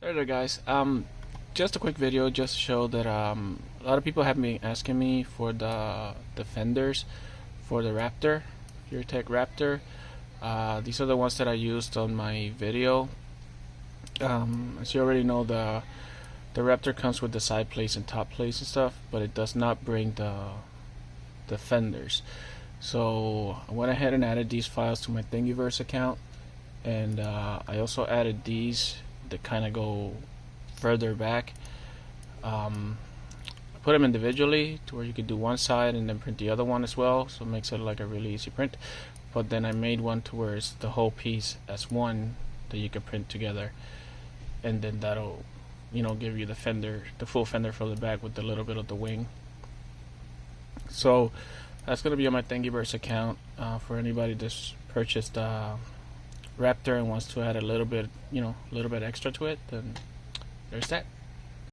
Hey there guys, just a quick video just to show that a lot of people have been asking me for the fenders for the Raptor, Furitek Raptor. These are the ones that I used on my video. As you already know, the Raptor comes with the side plates and top plates and stuff, but it does not bring the fenders. So I went ahead and added these files to my Thingiverse account, and I also added these that kind of go further back. I put them individually to where you could do one side and then print the other one as well, so it makes it like a really easy print. But then I made one to where it's the whole piece as one that you can print together, and then that'll give you the fender, the full fender for the back with a little bit of the wing. So that's gonna be on my Thingiverse account for anybody that's purchased Raptor and wants to add a little bit, a little bit extra to it. Then there's that.